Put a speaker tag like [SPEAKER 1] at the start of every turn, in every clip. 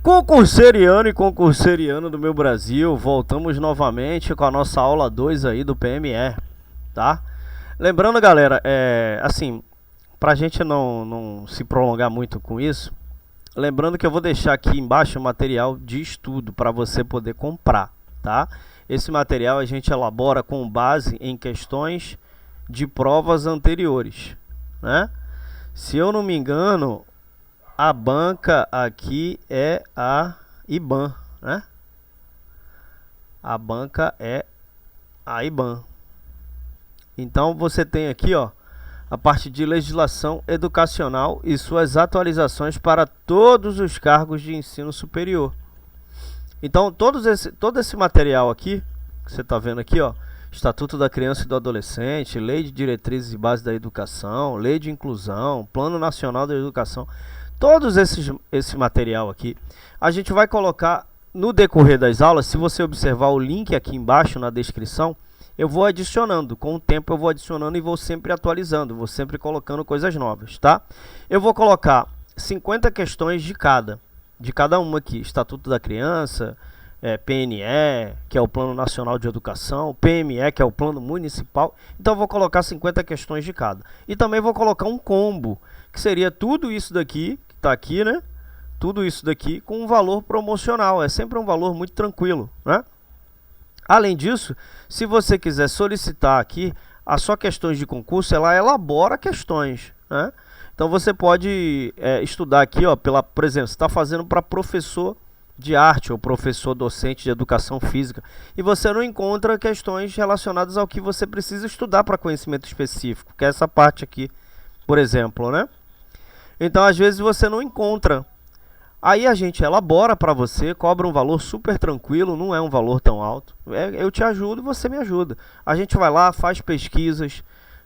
[SPEAKER 1] Concurseriano e concurseriano do meu Brasil, voltamos novamente com a nossa aula 2 aí do PME, tá? Lembrando, galera, assim, pra gente não se prolongar muito com isso, lembrando que eu vou deixar aqui embaixo o material de estudo para você poder comprar, tá? Esse material a gente elabora com base em questões de provas anteriores, né? Se eu não me engano, a banca aqui é a IBAN, né? A banca é a IBAN. Então você tem aqui, ó, a parte de legislação educacional e suas atualizações para todos os cargos de ensino superior. Então todo esse material aqui, que você está vendo aqui, ó, Estatuto da Criança e do Adolescente, Lei de Diretrizes e Bases da Educação, Lei de Inclusão, Plano Nacional da Educação, todos esse material aqui, a gente vai colocar no decorrer das aulas. Se você observar o link aqui embaixo na descrição, eu vou adicionando, com o tempo eu vou adicionando e vou sempre atualizando, vou sempre colocando coisas novas, tá? Eu vou colocar 50 questões de cada uma aqui, Estatuto da Criança, PNE, que é o Plano Nacional de Educação, PME, que é o Plano Municipal. Então eu vou colocar 50 questões de cada. E também vou colocar um combo, que seria tudo isso daqui, que está aqui, né? Tudo isso daqui com um valor promocional. É sempre um valor muito tranquilo, né? Além disso, se você quiser solicitar aqui a sua questões de concurso, ela elabora questões, né? Então você pode estudar aqui, ó, por exemplo, você está fazendo para professor de arte ou professor docente de educação física e você não encontra questões relacionadas ao que você precisa estudar para conhecimento específico, que é essa parte aqui, por exemplo, né? Então às vezes você não encontra, aí a gente elabora para você, cobra um valor super tranquilo, não é um valor tão alto, eu te ajudo e você me ajuda. A gente vai lá, faz pesquisas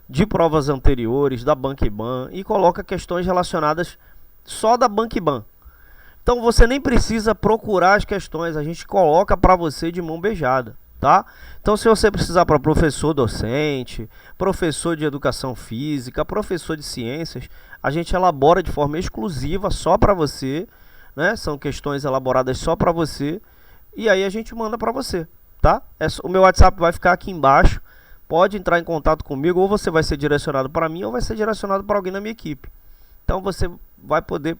[SPEAKER 1] de provas anteriores da Banca IBAN e coloca questões relacionadas só da Banca IBAN. Então você nem precisa procurar as questões, a gente coloca para você de mão beijada, tá? Então se você precisar para professor docente, professor de educação física, professor de ciências, a gente elabora de forma exclusiva só para você, né? São questões elaboradas só para você e aí a gente manda para você, tá? O meu WhatsApp vai ficar aqui embaixo, pode entrar em contato comigo, ou você vai ser direcionado para mim ou vai ser direcionado para alguém na minha equipe. Então você vai poder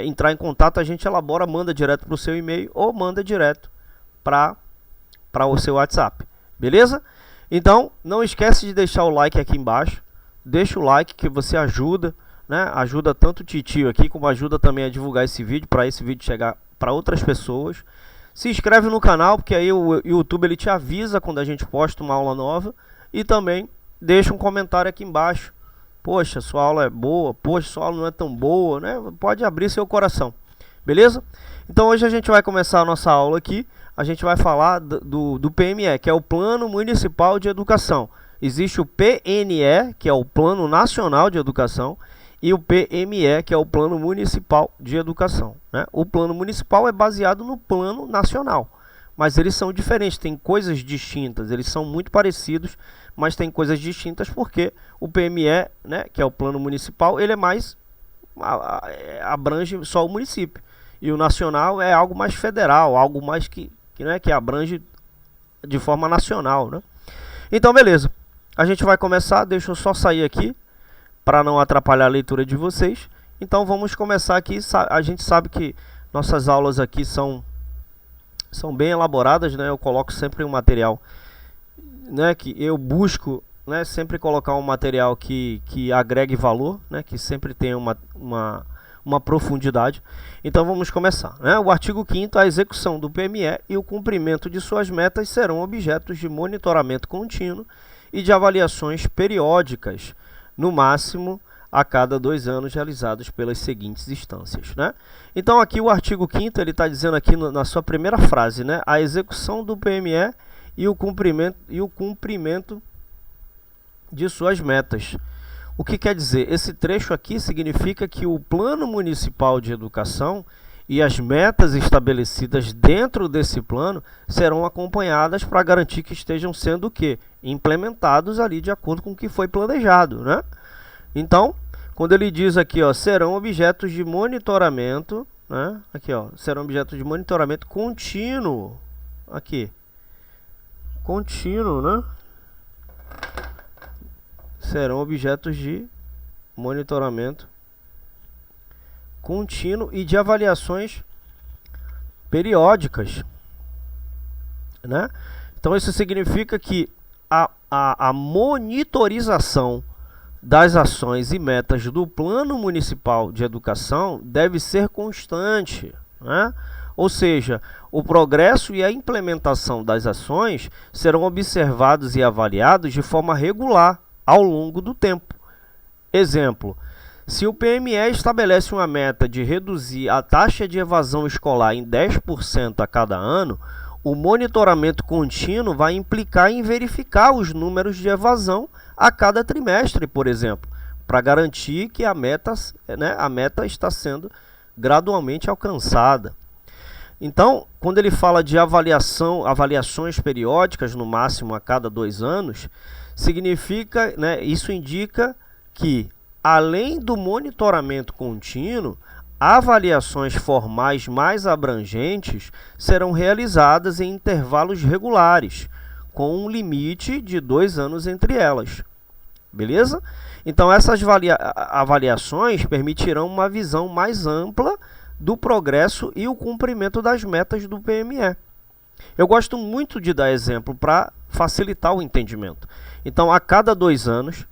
[SPEAKER 1] entrar em contato, a gente elabora, manda direto para o seu e-mail ou manda direto para o seu WhatsApp, beleza? Então não esquece de deixar o like aqui embaixo, deixa o like que você ajuda, né? Ajuda tanto o titio aqui como ajuda também a divulgar esse vídeo, para esse vídeo chegar para outras pessoas. Se inscreve no canal, porque aí o YouTube ele te avisa quando a gente posta uma aula nova, e também deixa um comentário aqui embaixo. Poxa, sua aula é boa, poxa, sua aula não é tão boa, né? Pode abrir seu coração, beleza? Então hoje a gente vai começar a nossa aula aqui, a gente vai falar do PME, que é o Plano Municipal de Educação. Existe o PNE, que é o Plano Nacional de Educação, e o PME, que é o Plano Municipal de Educação, né? O Plano Municipal é baseado no Plano Nacional, mas eles são diferentes, tem coisas distintas, eles são muito parecidos, mas tem coisas distintas porque o PME, né, que é o Plano Municipal, ele é mais, abrange só o município, e o nacional é algo mais federal, algo mais que abrange de forma nacional, né? Então beleza, a gente vai começar, deixa eu só sair aqui para não atrapalhar a leitura de vocês. Então vamos começar aqui. A gente sabe que nossas aulas aqui são bem elaboradas, né? Eu coloco sempre um material, né, que eu busco, né, sempre colocar um material que agregue valor, né, que sempre tenha uma profundidade. Então vamos começar, né? O artigo 5º, a execução do PME e o cumprimento de suas metas serão objetos de monitoramento contínuo e de avaliações periódicas, no máximo a cada 2 anos, realizados pelas seguintes instâncias, né? Então aqui o artigo 5º ele está dizendo aqui na sua primeira frase, né, a execução do PME e o cumprimento de suas metas. O que quer dizer? Esse trecho aqui significa que o Plano Municipal de Educação e as metas estabelecidas dentro desse plano serão acompanhadas para garantir que estejam sendo o quê? Implementados ali de acordo com o que foi planejado, né? Então, quando ele diz aqui, ó, serão objetos de monitoramento, né? Aqui, ó, serão objeto de monitoramento contínuo. Aqui. Contínuo, né? Serão objetos de monitoramento contínuo e de avaliações periódicas, né? Então isso significa que a monitorização das ações e metas do Plano Municipal de Educação deve ser constante, né? Ou seja, o progresso e a implementação das ações serão observados e avaliados de forma regular ao longo do tempo. Exemplo, se o PME estabelece uma meta de reduzir a taxa de evasão escolar em 10% a cada ano, o monitoramento contínuo vai implicar em verificar os números de evasão a cada trimestre, por exemplo, para garantir que a meta está sendo gradualmente alcançada. Então, quando ele fala de avaliações periódicas, no máximo a cada 2 anos, significa, né, isso indica que, além do monitoramento contínuo, avaliações formais mais abrangentes serão realizadas em intervalos regulares, com um limite de 2 anos entre elas. Beleza? Então, essas avaliações permitirão uma visão mais ampla do progresso e o cumprimento das metas do PME. Eu gosto muito de dar exemplo para facilitar o entendimento. Então, a cada 2 anos,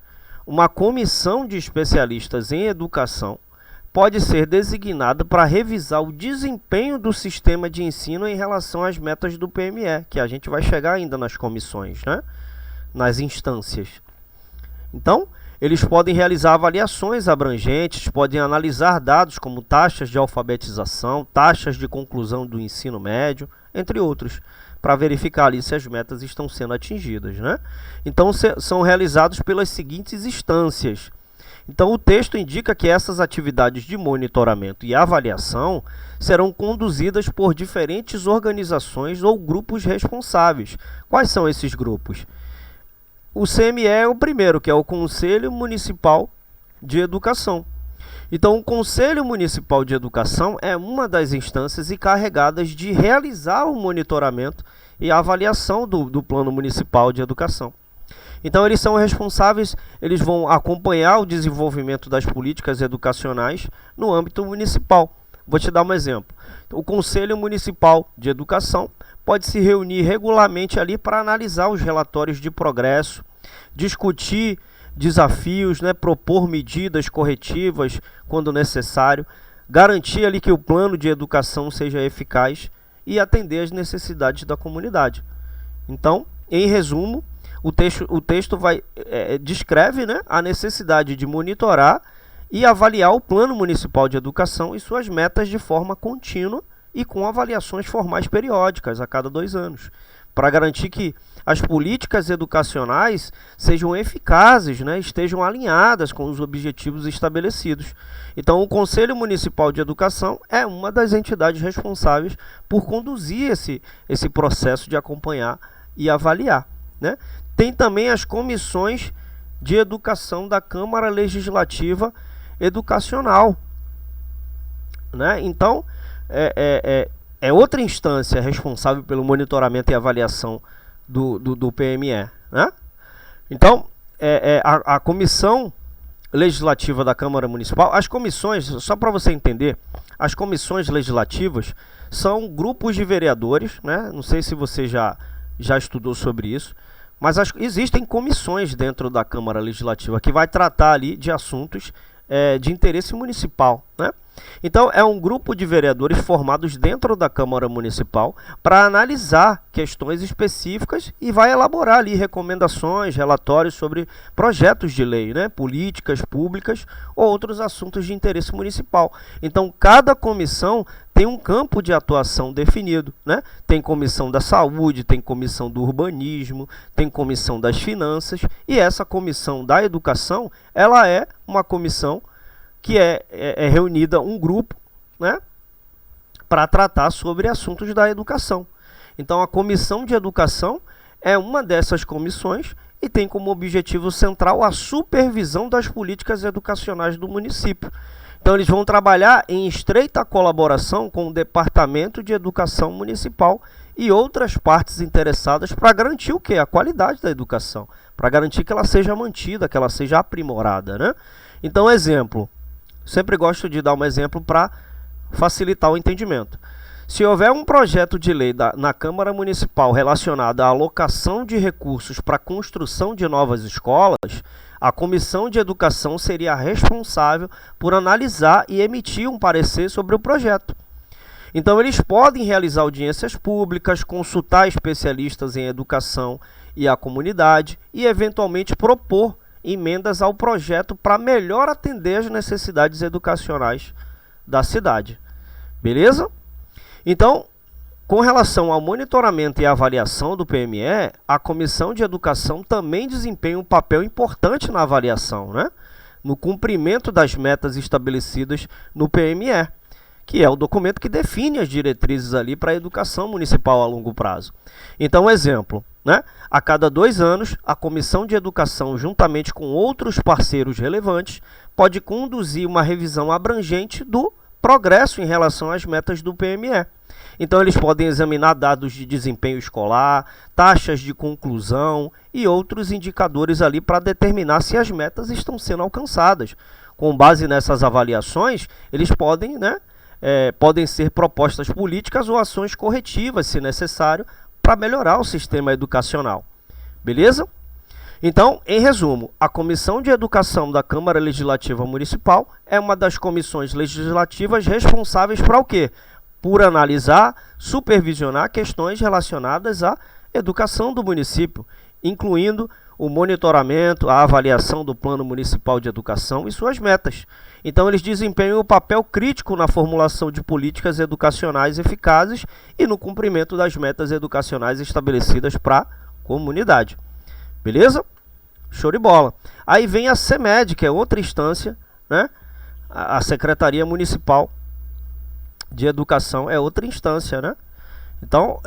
[SPEAKER 1] uma comissão de especialistas em educação pode ser designada para revisar o desempenho do sistema de ensino em relação às metas do PME, que a gente vai chegar ainda nas comissões, né? Nas instâncias. Então, eles podem realizar avaliações abrangentes, podem analisar dados como taxas de alfabetização, taxas de conclusão do ensino médio, entre outros, para verificar ali se as metas estão sendo atingidas, né? Então, são realizados pelas seguintes instâncias. Então, o texto indica que essas atividades de monitoramento e avaliação serão conduzidas por diferentes organizações ou grupos responsáveis. Quais são esses grupos? O CME é o primeiro, que é o Conselho Municipal de Educação. Então, o Conselho Municipal de Educação é uma das instâncias encarregadas de realizar o monitoramento e a avaliação do Plano Municipal de Educação. Então, eles são responsáveis, eles vão acompanhar o desenvolvimento das políticas educacionais no âmbito municipal. Vou te dar um exemplo. O Conselho Municipal de Educação pode se reunir regularmente ali para analisar os relatórios de progresso, discutir desafios, né, propor medidas corretivas quando necessário, garantir ali que o plano de educação seja eficaz e atender às necessidades da comunidade. Então, em resumo, o texto descreve, né, a necessidade de monitorar e avaliar o Plano Municipal de Educação e suas metas de forma contínua e com avaliações formais periódicas a cada 2 anos, para garantir que as políticas educacionais sejam eficazes, né, estejam alinhadas com os objetivos estabelecidos. Então, o Conselho Municipal de Educação é uma das entidades responsáveis por conduzir esse processo de acompanhar e avaliar, né? Tem também as comissões de educação da Câmara Legislativa Educacional, né? Então, é outra instância responsável pelo monitoramento e avaliação do PME, né? Então, a Comissão Legislativa da Câmara Municipal, as comissões, só para você entender, as comissões legislativas são grupos de vereadores, né? Não sei se você já estudou sobre isso, mas existem comissões dentro da Câmara Legislativa que vai tratar ali de assuntos de interesse municipal, né? Então, é um grupo de vereadores formados dentro da Câmara Municipal para analisar questões específicas e vai elaborar ali recomendações, relatórios sobre projetos de lei, né, políticas públicas ou outros assuntos de interesse municipal. Então, cada comissão tem um campo de atuação definido, né? Tem comissão da saúde, tem comissão do urbanismo, tem comissão das finanças, e essa comissão da educação, ela é uma comissão que é reunida um grupo, né, para tratar sobre assuntos da educação. Então, a Comissão de Educação é uma dessas comissões e tem como objetivo central a supervisão das políticas educacionais do município. Então eles vão trabalhar em estreita colaboração com o Departamento de Educação Municipal e outras partes interessadas para garantir o quê? A qualidade da educação, para garantir que ela seja mantida, que ela seja aprimorada, né? Então, exemplo, sempre gosto de dar um exemplo para facilitar o entendimento. Se houver um projeto de lei na Câmara Municipal relacionado à alocação de recursos para a construção de novas escolas, a Comissão de Educação seria responsável por analisar e emitir um parecer sobre o projeto. Então, eles podem realizar audiências públicas, consultar especialistas em educação e a comunidade e, eventualmente, propor emendas ao projeto para melhor atender as necessidades educacionais da cidade. Beleza? Então, com relação ao monitoramento e avaliação do PME, a Comissão de Educação também desempenha um papel importante na avaliação, né? No cumprimento das metas estabelecidas no PME, que é o documento que define as diretrizes ali para a educação municipal a longo prazo. Então, exemplo, né? A cada 2 anos, a Comissão de Educação, juntamente com outros parceiros relevantes, pode conduzir uma revisão abrangente do progresso em relação às metas do PME. Então, eles podem examinar dados de desempenho escolar, taxas de conclusão e outros indicadores ali para determinar se as metas estão sendo alcançadas. Com base nessas avaliações, eles podem, podem ser propostas políticas ou ações corretivas, se necessário, para melhorar o sistema educacional. Beleza? Então, em resumo, a Comissão de Educação da Câmara Legislativa Municipal é uma das comissões legislativas responsáveis para o quê? Por analisar, supervisionar questões relacionadas à educação do município, incluindo o monitoramento, a avaliação do Plano Municipal de Educação e suas metas. Então, eles desempenham um papel crítico na formulação de políticas educacionais eficazes e no cumprimento das metas educacionais estabelecidas para a comunidade. Beleza? Show de bola. Aí vem a CEMED, que é outra instância, né? A Secretaria Municipal de Educação é outra instância, né? Então,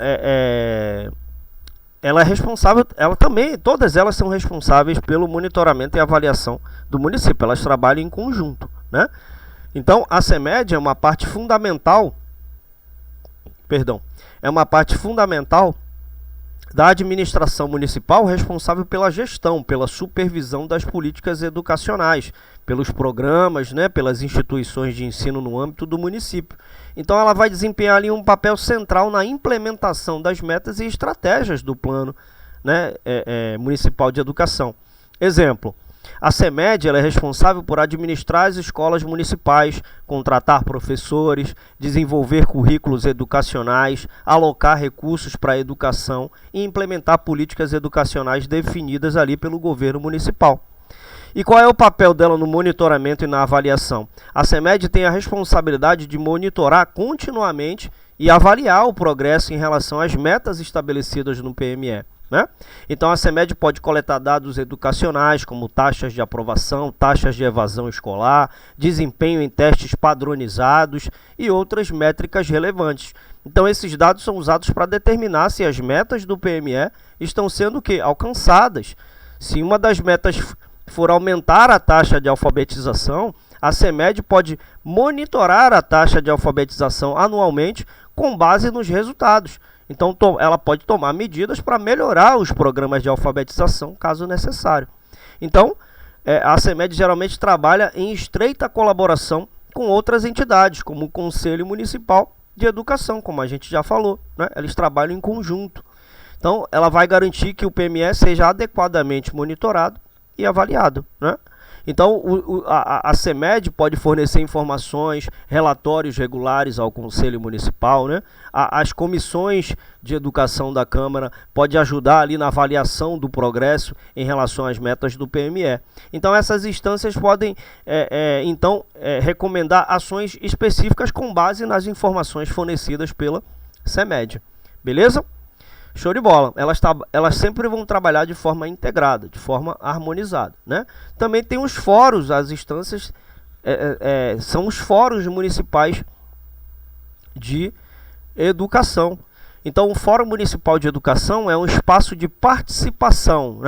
[SPEAKER 1] ela é responsável, ela também, todas elas são responsáveis pelo monitoramento e avaliação do município. Elas trabalham em conjunto, né? Então, a CEMED é uma parte fundamental, da administração municipal responsável pela gestão, pela supervisão das políticas educacionais, pelos programas, pelas instituições de ensino no âmbito do município. Então, ela vai desempenhar ali um papel central na implementação das metas e estratégias do Plano Municipal de Educação. Exemplo, a CEMED ela é responsável por administrar as escolas municipais, contratar professores, desenvolver currículos educacionais, alocar recursos para a educação e implementar políticas educacionais definidas ali pelo governo municipal. E qual é o papel dela no monitoramento e na avaliação? A CEMED tem a responsabilidade de monitorar continuamente e avaliar o progresso em relação às metas estabelecidas no PME. Então, a CEMED pode coletar dados educacionais, como taxas de aprovação, taxas de evasão escolar, desempenho em testes padronizados e outras métricas relevantes. Então, esses dados são usados para determinar se as metas do PME estão sendo alcançadas. Se uma das metas for aumentar a taxa de alfabetização, a CEMED pode monitorar a taxa de alfabetização anualmente com base nos resultados. Então, ela pode tomar medidas para melhorar os programas de alfabetização, caso necessário. Então, a CEMED geralmente trabalha em estreita colaboração com outras entidades, como o Conselho Municipal de Educação, como a gente já falou, Eles trabalham em conjunto. Então, ela vai garantir que o PME seja adequadamente monitorado e avaliado, Então, a CEMED pode fornecer informações, relatórios regulares ao Conselho Municipal, As comissões de educação da Câmara podem ajudar ali na avaliação do progresso em relação às metas do PME. Então, essas instâncias podem, recomendar ações específicas com base nas informações fornecidas pela CEMED. Beleza? Show de bola. Elas sempre vão trabalhar de forma integrada, de forma harmonizada, Também tem os fóruns, as instâncias, são os fóruns municipais de educação. Então, o Fórum Municipal de Educação é um espaço de participação,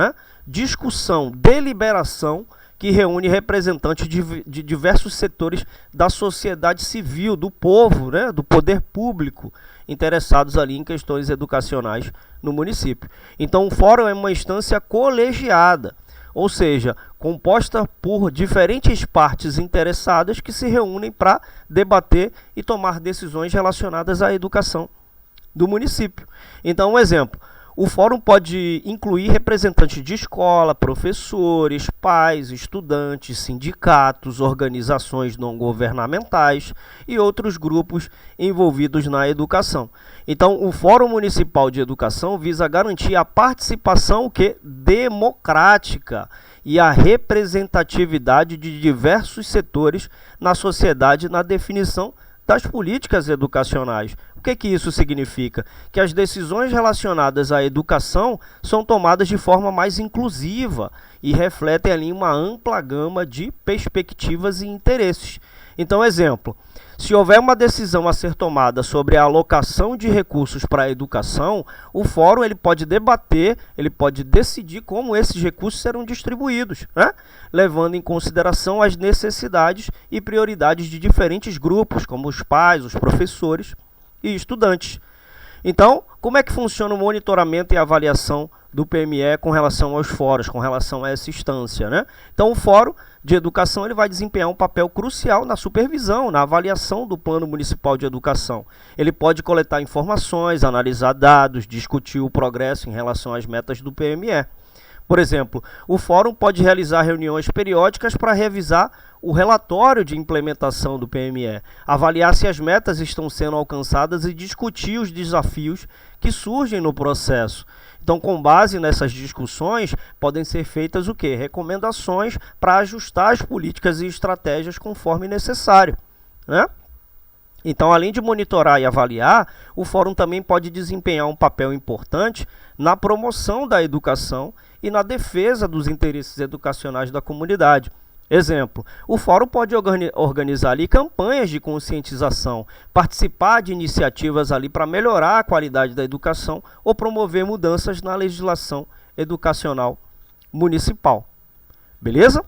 [SPEAKER 1] discussão, deliberação, que reúne representantes de diversos setores da sociedade civil, do povo, né, do poder público, interessados ali em questões educacionais no município. Então o fórum é uma instância colegiada, ou seja, composta por diferentes partes interessadas que se reúnem para debater e tomar decisões relacionadas à educação do município. Então, um exemplo, o fórum pode incluir representantes de escola, professores, pais, estudantes, sindicatos, organizações não governamentais e outros grupos envolvidos na educação. Então, o Fórum Municipal de Educação visa garantir a participação democrática e a representatividade de diversos setores na sociedade na definição das políticas educacionais. O que isso significa? Que as decisões relacionadas à educação são tomadas de forma mais inclusiva e refletem ali uma ampla gama de perspectivas e interesses. Então, exemplo, se houver uma decisão a ser tomada sobre a alocação de recursos para a educação, o fórum ele pode debater, ele pode decidir como esses recursos serão distribuídos, né? Levando em consideração as necessidades e prioridades de diferentes grupos, como os pais, os professores e estudantes. Então, como é que funciona o monitoramento e avaliação do PME com relação aos fóruns, com relação a essa instância, né? Então, o Fórum de Educação ele vai desempenhar um papel crucial na supervisão, na avaliação do Plano Municipal de Educação. Ele pode coletar informações, analisar dados, discutir o progresso em relação às metas do PME. Por exemplo, o Fórum pode realizar reuniões periódicas para revisar o relatório de implementação do PME, avaliar se as metas estão sendo alcançadas e discutir os desafios que surgem no processo. Então, com base nessas discussões, podem ser feitas o quê? Recomendações para ajustar as políticas e estratégias conforme necessário, né? Então, além de monitorar e avaliar, o Fórum também pode desempenhar um papel importante na promoção da educação e na defesa dos interesses educacionais da comunidade. Exemplo, o Fórum pode organizar ali campanhas de conscientização, participar de iniciativas ali para melhorar a qualidade da educação ou promover mudanças na legislação educacional municipal. Beleza?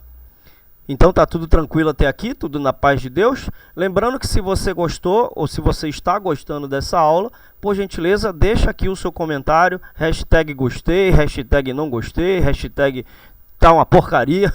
[SPEAKER 1] Então tá tudo tranquilo até aqui, tudo na paz de Deus. Lembrando que se você gostou ou se você está gostando dessa aula, por gentileza, deixa aqui o seu comentário, hashtag gostei, hashtag não gostei, hashtag tá uma porcaria.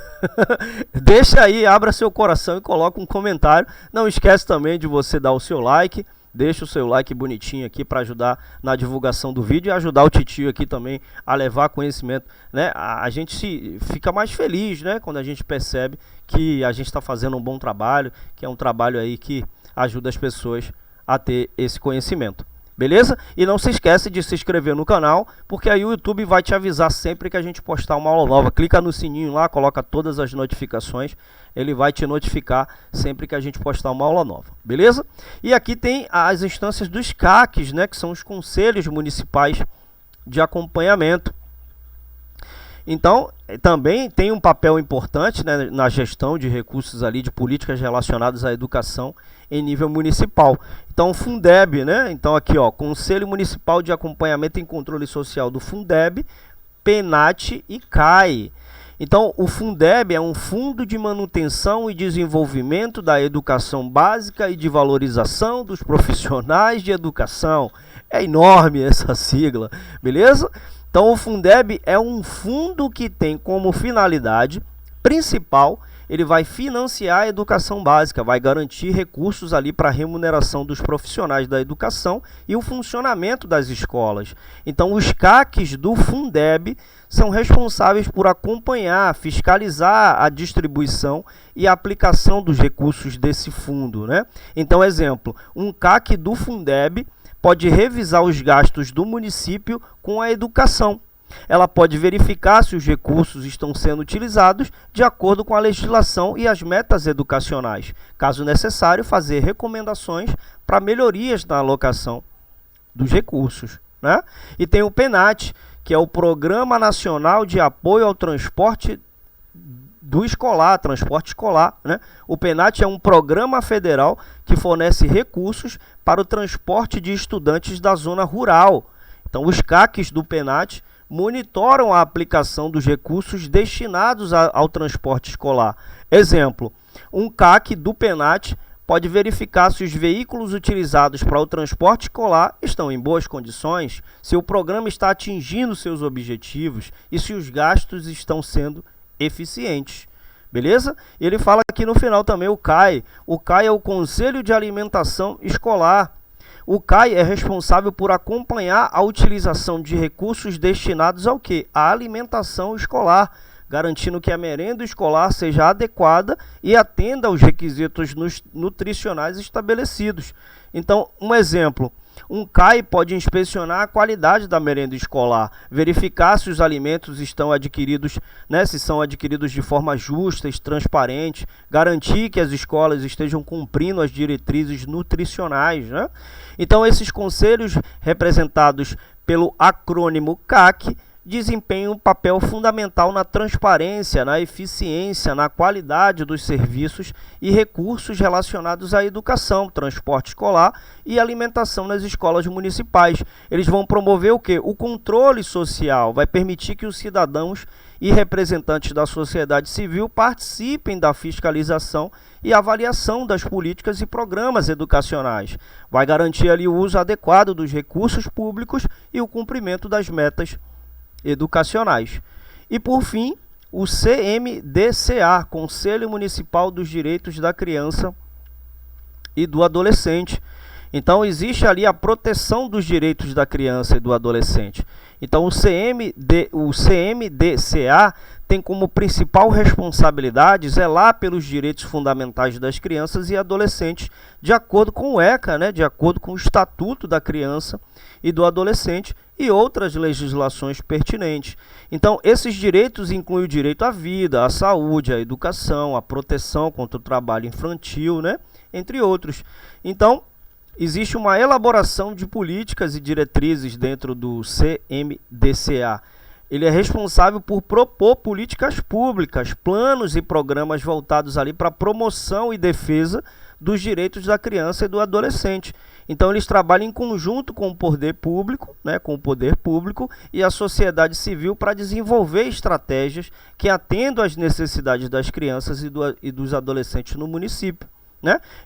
[SPEAKER 1] Deixa aí, abra seu coração e coloca um comentário. Não esquece também de você dar o seu like. Deixa o seu like bonitinho aqui para ajudar na divulgação do vídeo e ajudar o titio aqui também a levar conhecimento, né? A gente fica mais feliz, né, quando a gente percebe que a gente está fazendo um bom trabalho, que é um trabalho aí que ajuda as pessoas a ter esse conhecimento. Beleza? E não se esquece de se inscrever no canal, porque aí o YouTube vai te avisar sempre que a gente postar uma aula nova. Clica no sininho lá, coloca todas as notificações, ele vai te notificar sempre que a gente postar uma aula nova. Beleza? E aqui tem as instâncias dos CACs, né, que são os Conselhos Municipais de Acompanhamento. Então, também tem um papel importante, né, na gestão de recursos ali, de políticas relacionadas à educação em nível municipal. Então, o Fundeb, né? Então, aqui, ó, Conselho Municipal de Acompanhamento e Controle Social do Fundeb, PENAT e CAE. Então, o Fundeb é um Fundo de Manutenção e Desenvolvimento da Educação Básica e de Valorização dos Profissionais de Educação. É enorme essa sigla, beleza? Então, o Fundeb é um fundo que tem como finalidade principal, ele vai financiar a educação básica, vai garantir recursos ali para a remuneração dos profissionais da educação e o funcionamento das escolas. Então, os CACs do Fundeb são responsáveis por acompanhar, fiscalizar a distribuição e a aplicação dos recursos desse fundo, né? Então, exemplo, um CAC do Fundeb pode revisar os gastos do município com a educação. Ela pode verificar se os recursos estão sendo utilizados de acordo com a legislação e as metas educacionais. Caso necessário, fazer recomendações para melhorias na alocação dos recursos, né? E tem o PENAT, que é o Programa Nacional de Apoio ao Transporte transporte escolar, né? O PENAT é um programa federal que fornece recursos para o transporte de estudantes da zona rural. Então, os CACs do PENAT monitoram a aplicação dos recursos destinados ao transporte escolar. Exemplo, um CAC do PENAT pode verificar se os veículos utilizados para o transporte escolar estão em boas condições, se o programa está atingindo seus objetivos e se os gastos estão sendo eficientes. Beleza? Ele fala aqui no final também o CAI. O CAI é o Conselho de Alimentação Escolar. O CAI é responsável por acompanhar a utilização de recursos destinados ao quê? À alimentação escolar, garantindo que a merenda escolar seja adequada e atenda aos requisitos nutricionais estabelecidos. Então, um exemplo, um CAI pode inspecionar a qualidade da merenda escolar, verificar se os alimentos estão adquiridos, se são adquiridos de forma justa e transparente, garantir que as escolas estejam cumprindo as diretrizes nutricionais. Então, esses conselhos, representados pelo acrônimo CAC, desempenham um papel fundamental na transparência, na eficiência, na qualidade dos serviços e recursos relacionados à educação, transporte escolar e alimentação nas escolas municipais. Eles vão promover o quê? O controle social, vai permitir que os cidadãos e representantes da sociedade civil participem da fiscalização e avaliação das políticas e programas educacionais. Vai garantir ali o uso adequado dos recursos públicos e o cumprimento das metas educacionais. E por fim, o CMDCA, Conselho Municipal dos Direitos da Criança e do Adolescente. Então existe ali a proteção dos direitos da criança e do adolescente. Então o CMDCA tem como principal responsabilidade zelar pelos direitos fundamentais das crianças e adolescentes, de acordo com o ECA, de acordo com o Estatuto da Criança e do Adolescente e outras legislações pertinentes. Então, esses direitos incluem o direito à vida, à saúde, à educação, à proteção contra o trabalho infantil, entre outros. Então, existe uma elaboração de políticas e diretrizes dentro do CMDCA. Ele é responsável por propor políticas públicas, planos e programas voltados ali para a promoção e defesa dos direitos da criança e do adolescente. Então eles trabalham em conjunto com o poder público, e a sociedade civil para desenvolver estratégias que atendam às necessidades das crianças e dos adolescentes no município.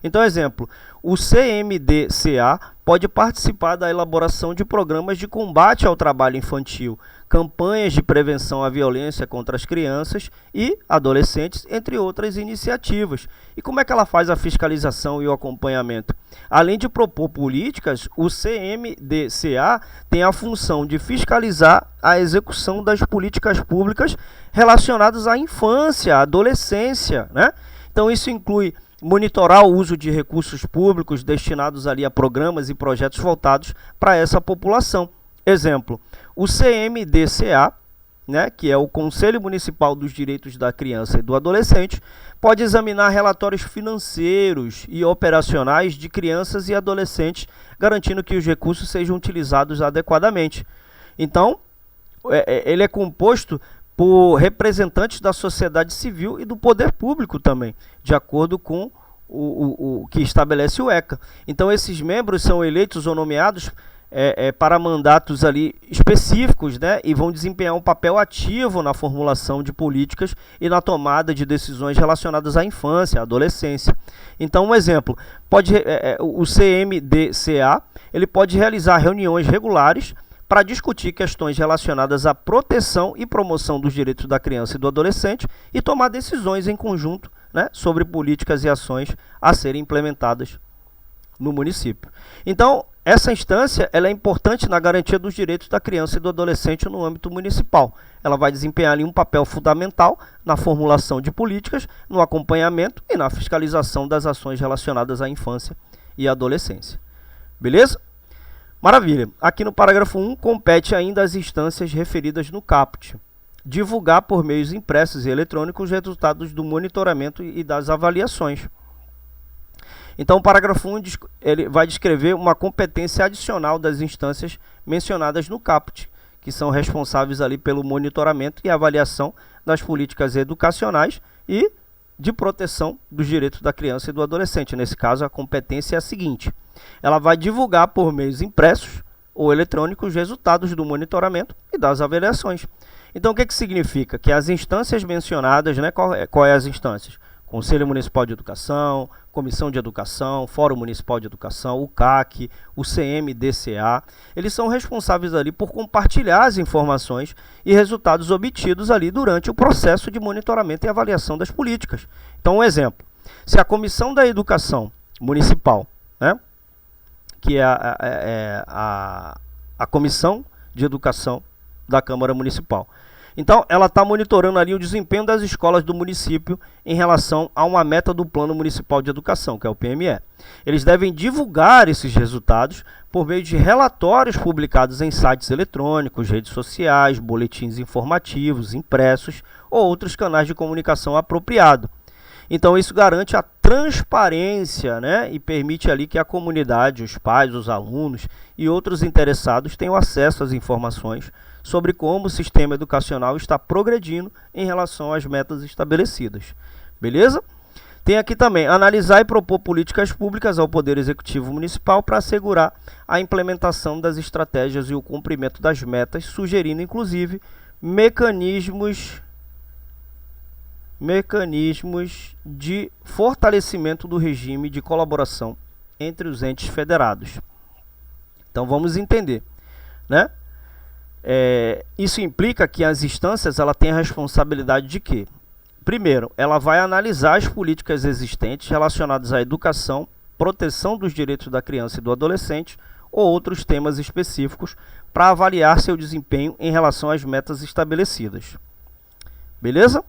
[SPEAKER 1] Então, exemplo, o CMDCA pode participar da elaboração de programas de combate ao trabalho infantil, campanhas de prevenção à violência contra as crianças e adolescentes, entre outras iniciativas. E como é que ela faz a fiscalização e o acompanhamento? Além de propor políticas, o CMDCA tem a função de fiscalizar a execução das políticas públicas relacionadas à infância, à adolescência. Então, isso inclui monitorar o uso de recursos públicos destinados ali a programas e projetos voltados para essa população. Exemplo, o CMDCA, que é o Conselho Municipal dos Direitos da Criança e do Adolescente, pode examinar relatórios financeiros e operacionais de crianças e adolescentes, garantindo que os recursos sejam utilizados adequadamente. Então, ele é composto por representantes da sociedade civil e do poder público também, de acordo com o que estabelece o ECA. Então, esses membros são eleitos ou nomeados para mandatos ali específicos, e vão desempenhar um papel ativo na formulação de políticas e na tomada de decisões relacionadas à infância, à adolescência. Então, um exemplo, o CMDCA ele pode realizar reuniões regulares para discutir questões relacionadas à proteção e promoção dos direitos da criança e do adolescente e tomar decisões em conjunto, sobre políticas e ações a serem implementadas no município. Então, essa instância ela é importante na garantia dos direitos da criança e do adolescente no âmbito municipal. Ela vai desempenhar ali um papel fundamental na formulação de políticas, no acompanhamento e na fiscalização das ações relacionadas à infância e adolescência. Beleza? Maravilha. Aqui no parágrafo 1, compete ainda às instâncias referidas no caput divulgar por meios impressos e eletrônicos os resultados do monitoramento e das avaliações. Então, o parágrafo 1 ele vai descrever uma competência adicional das instâncias mencionadas no caput, que são responsáveis ali pelo monitoramento e avaliação das políticas educacionais e de proteção dos direitos da criança e do adolescente. Nesse caso, a competência é a seguinte: ela vai divulgar por meios impressos, ou eletrônico os resultados do monitoramento e das avaliações. Então, o que significa? Que as instâncias mencionadas, né, qual é as instâncias? Conselho Municipal de Educação, Comissão de Educação, Fórum Municipal de Educação, o CAC, o CMDCA, eles são responsáveis ali por compartilhar as informações e resultados obtidos ali durante o processo de monitoramento e avaliação das políticas. Então, um exemplo, se a Comissão da Educação Municipal, né, que é a Comissão de Educação da Câmara Municipal, então, ela está monitorando ali o desempenho das escolas do município em relação a uma meta do Plano Municipal de Educação, que é o PME. Eles devem divulgar esses resultados por meio de relatórios publicados em sites eletrônicos, redes sociais, boletins informativos, impressos ou outros canais de comunicação apropriados. Então, isso garante a transparência, né, e permite ali que a comunidade, os pais, os alunos e outros interessados tenham acesso às informações sobre como o sistema educacional está progredindo em relação às metas estabelecidas. Beleza? Tem aqui também, analisar e propor políticas públicas ao Poder Executivo Municipal para assegurar a implementação das estratégias e o cumprimento das metas, sugerindo, inclusive, mecanismos de fortalecimento do regime de colaboração entre os entes federados. Então, vamos entender, né? Isso implica que as instâncias têm a responsabilidade de quê? Primeiro, ela vai analisar as políticas existentes relacionadas à educação, proteção dos direitos da criança e do adolescente ou outros temas específicos para avaliar seu desempenho em relação às metas estabelecidas. Beleza?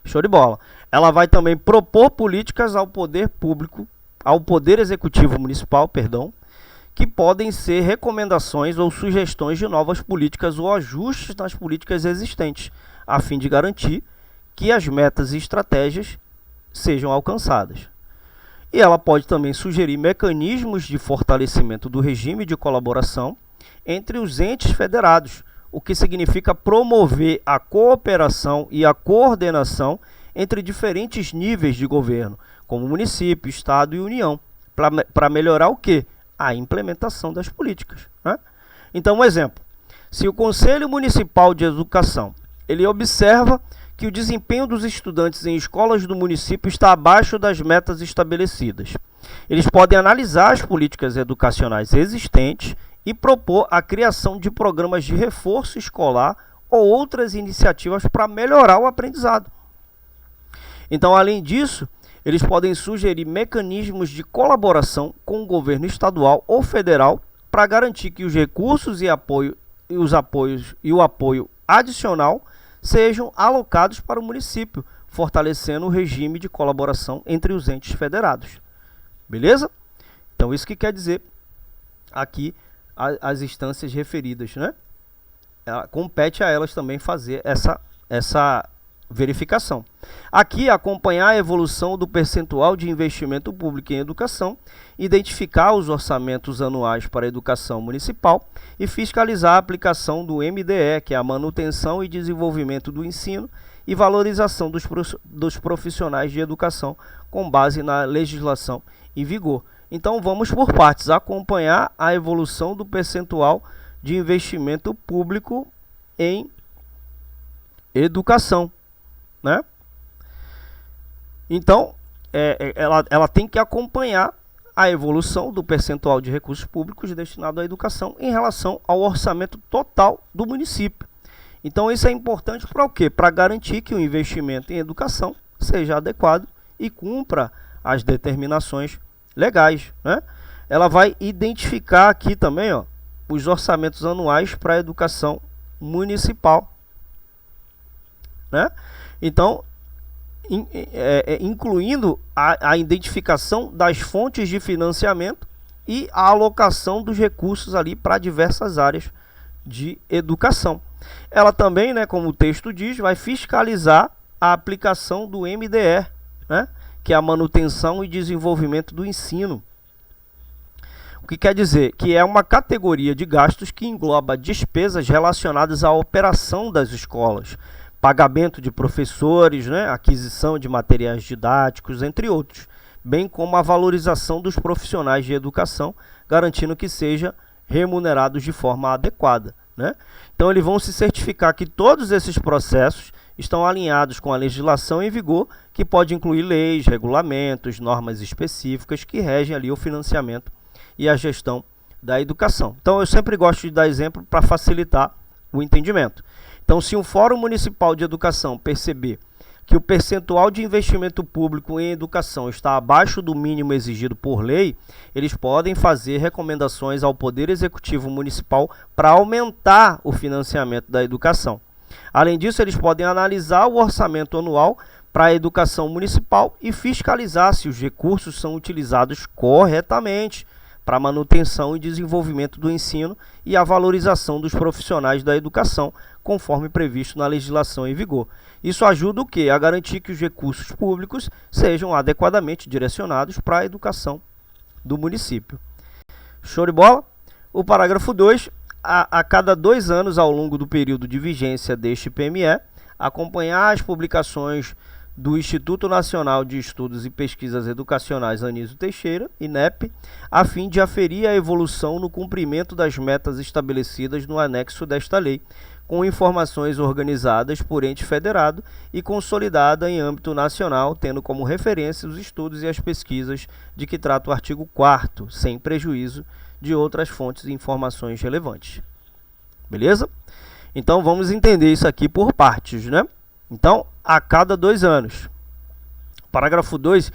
[SPEAKER 1] Show de bola. Ela vai também propor políticas ao poder público, ao Poder Executivo Municipal, que podem ser recomendações ou sugestões de novas políticas ou ajustes nas políticas existentes, a fim de garantir que as metas e estratégias sejam alcançadas. E ela pode também sugerir mecanismos de fortalecimento do regime de colaboração entre os entes federados, o que significa promover a cooperação e a coordenação entre diferentes níveis de governo, como município, estado e União, para melhorar o quê? A implementação das políticas, né? Então, um exemplo, se o Conselho Municipal de Educação ele observa que o desempenho dos estudantes em escolas do município está abaixo das metas estabelecidas, eles podem analisar as políticas educacionais existentes e propor a criação de programas de reforço escolar ou outras iniciativas para melhorar o aprendizado. Então, além disso, eles podem sugerir mecanismos de colaboração com o governo estadual ou federal para garantir que os recursos e o apoio adicional sejam alocados para o município, fortalecendo o regime de colaboração entre os entes federados. Beleza? Então, isso que quer dizer aqui as instâncias referidas, né? Compete a elas também fazer essa verificação. Aqui, acompanhar a evolução do percentual de investimento público em educação, identificar os orçamentos anuais para a educação municipal e fiscalizar a aplicação do MDE, que é a manutenção e desenvolvimento do ensino e valorização dos profissionais de educação com base na legislação em vigor. Então, vamos por partes, acompanhar a evolução do percentual de investimento público em educação, né? Então, ela tem que acompanhar a evolução do percentual de recursos públicos destinado à educação em relação ao orçamento total do município. Então, isso é importante para o quê? Para garantir que o investimento em educação seja adequado e cumpra as determinações legais, né? Ela vai identificar aqui também, ó, os orçamentos anuais para a educação municipal, né? Então, incluindo a identificação das fontes de financiamento e a alocação dos recursos ali para diversas áreas de educação. Ela também, né, como o texto diz, vai fiscalizar a aplicação do MDE, né, que é a manutenção e desenvolvimento do ensino. O que quer dizer? Que é uma categoria de gastos que engloba despesas relacionadas à operação das escolas, pagamento de professores, né, aquisição de materiais didáticos, entre outros, bem como a valorização dos profissionais de educação, garantindo que seja remunerados de forma adequada, né? Então eles vão se certificar que todos esses processos estão alinhados com a legislação em vigor, que pode incluir leis, regulamentos, normas específicas que regem ali o financiamento e a gestão da educação. Então eu sempre gosto de dar exemplo para facilitar o entendimento. Então, se um Fórum Municipal de Educação perceber que o percentual de investimento público em educação está abaixo do mínimo exigido por lei, eles podem fazer recomendações ao Poder Executivo Municipal para aumentar o financiamento da educação. Além disso, eles podem analisar o orçamento anual para a educação municipal e fiscalizar se os recursos são utilizados corretamente para a manutenção e desenvolvimento do ensino e a valorização dos profissionais da educação, conforme previsto na legislação em vigor. Isso ajuda o quê? A garantir que os recursos públicos sejam adequadamente direcionados para a educação do município. Show de bola? O parágrafo 2, a cada 2 anos ao longo do período de vigência deste PME, acompanhar as publicações do Instituto Nacional de Estudos e Pesquisas Educacionais Anísio Teixeira, INEP, a fim de aferir a evolução no cumprimento das metas estabelecidas no anexo desta lei, com informações organizadas por ente federado e consolidada em âmbito nacional, tendo como referência os estudos e as pesquisas de que trata o artigo 4º, sem prejuízo de outras fontes e informações relevantes. Beleza? Então vamos entender isso aqui por partes, né? Então, a cada 2 anos. O parágrafo 2,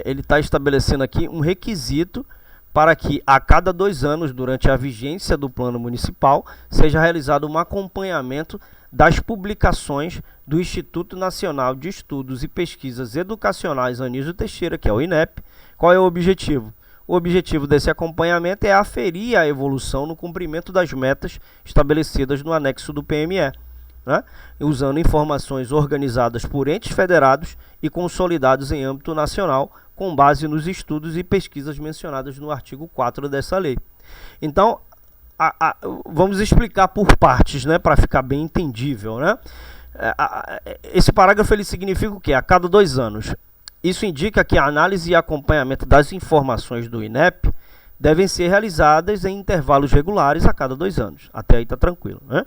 [SPEAKER 1] ele está estabelecendo aqui um requisito para que a cada 2 anos, durante a vigência do plano municipal, seja realizado um acompanhamento das publicações do Instituto Nacional de Estudos e Pesquisas Educacionais Anísio Teixeira, que é o INEP. Qual é o objetivo? O objetivo desse acompanhamento é aferir a evolução no cumprimento das metas estabelecidas no anexo do PME, né? Usando informações organizadas por entes federados e consolidados em âmbito nacional, com base nos estudos e pesquisas mencionadas no artigo 4º dessa lei. Então, vamos explicar por partes, né, para ficar bem entendível, né? Esse parágrafo ele significa o quê? A cada 2 anos. Isso indica que a análise e acompanhamento das informações do INEP devem ser realizadas em intervalos regulares a cada 2 anos. Até aí está tranquilo, né?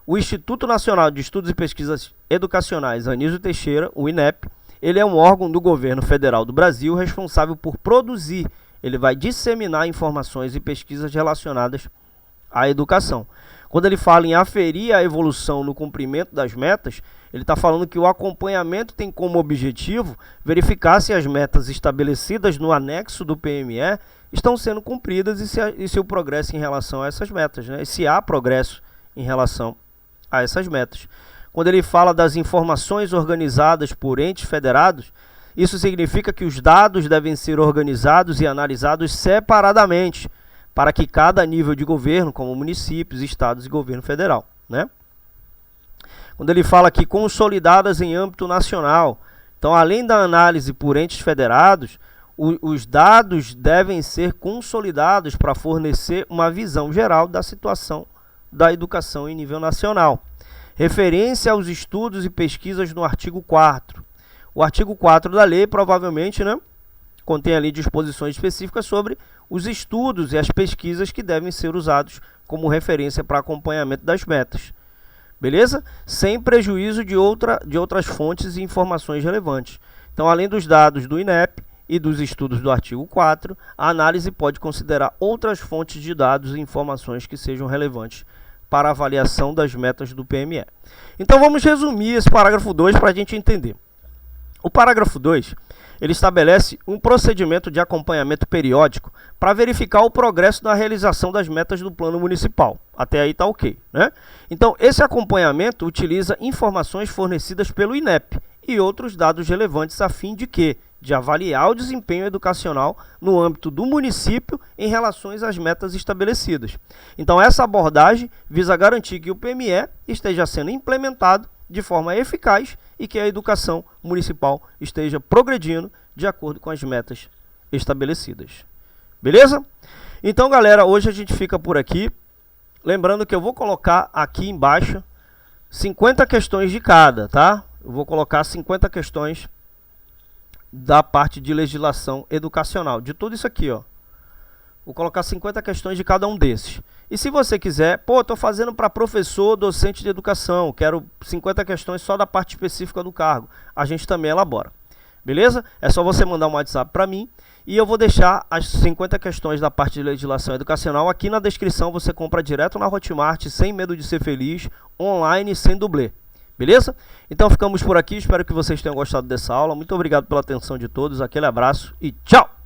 [SPEAKER 1] O Instituto Nacional de Estudos e Pesquisas Educacionais Anísio Teixeira, o INEP, ele é um órgão do governo federal do Brasil responsável por produzir, ele vai disseminar informações e pesquisas relacionadas à educação. Quando ele fala em aferir a evolução no cumprimento das metas, ele está falando que o acompanhamento tem como objetivo verificar se as metas estabelecidas no anexo do PME estão sendo cumpridas e se o progresso em relação a essas metas, né? E se há progresso em relação a essas metas. Quando ele fala das informações organizadas por entes federados, isso significa que os dados devem ser organizados e analisados separadamente, para que cada nível de governo, como municípios, estados e governo federal, né? Quando ele fala que consolidadas em âmbito nacional, então além da análise por entes federados, os dados devem ser consolidados para fornecer uma visão geral da situação da educação em nível nacional. Referência aos estudos e pesquisas no artigo 4º. O artigo 4º da lei provavelmente, né, contém ali disposições específicas sobre os estudos e as pesquisas que devem ser usados como referência para acompanhamento das metas. Beleza? Sem prejuízo de outras fontes e informações relevantes. Então, além dos dados do INEP e dos estudos do artigo 4º, a análise pode considerar outras fontes de dados e informações que sejam relevantes para a avaliação das metas do PME. Então, vamos resumir esse parágrafo 2 para a gente entender. O parágrafo 2, ele estabelece um procedimento de acompanhamento periódico para verificar o progresso na realização das metas do plano municipal. Até aí está ok, né? Então, esse acompanhamento utiliza informações fornecidas pelo INEP e outros dados relevantes a fim de quê? De avaliar o desempenho educacional no âmbito do município em relação às metas estabelecidas. Então, essa abordagem visa garantir que o PME esteja sendo implementado de forma eficaz e que a educação municipal esteja progredindo de acordo com as metas estabelecidas. Beleza? Então, galera, hoje a gente fica por aqui. Lembrando que eu vou colocar aqui embaixo 50 questões de cada, tá? Eu vou colocar 50 questões da parte de legislação educacional, de tudo isso aqui, ó. Vou colocar 50 questões de cada um desses. E se você quiser, pô, estou fazendo para professor, docente de educação, quero 50 questões só da parte específica do cargo, a gente também elabora. Beleza? É só você mandar um WhatsApp para mim e eu vou deixar as 50 questões da parte de legislação educacional aqui na descrição. Você compra direto na Hotmart, sem medo de ser feliz, online, sem dublê. Beleza? Então ficamos por aqui, espero que vocês tenham gostado dessa aula. Muito obrigado pela atenção de todos, aquele abraço e tchau!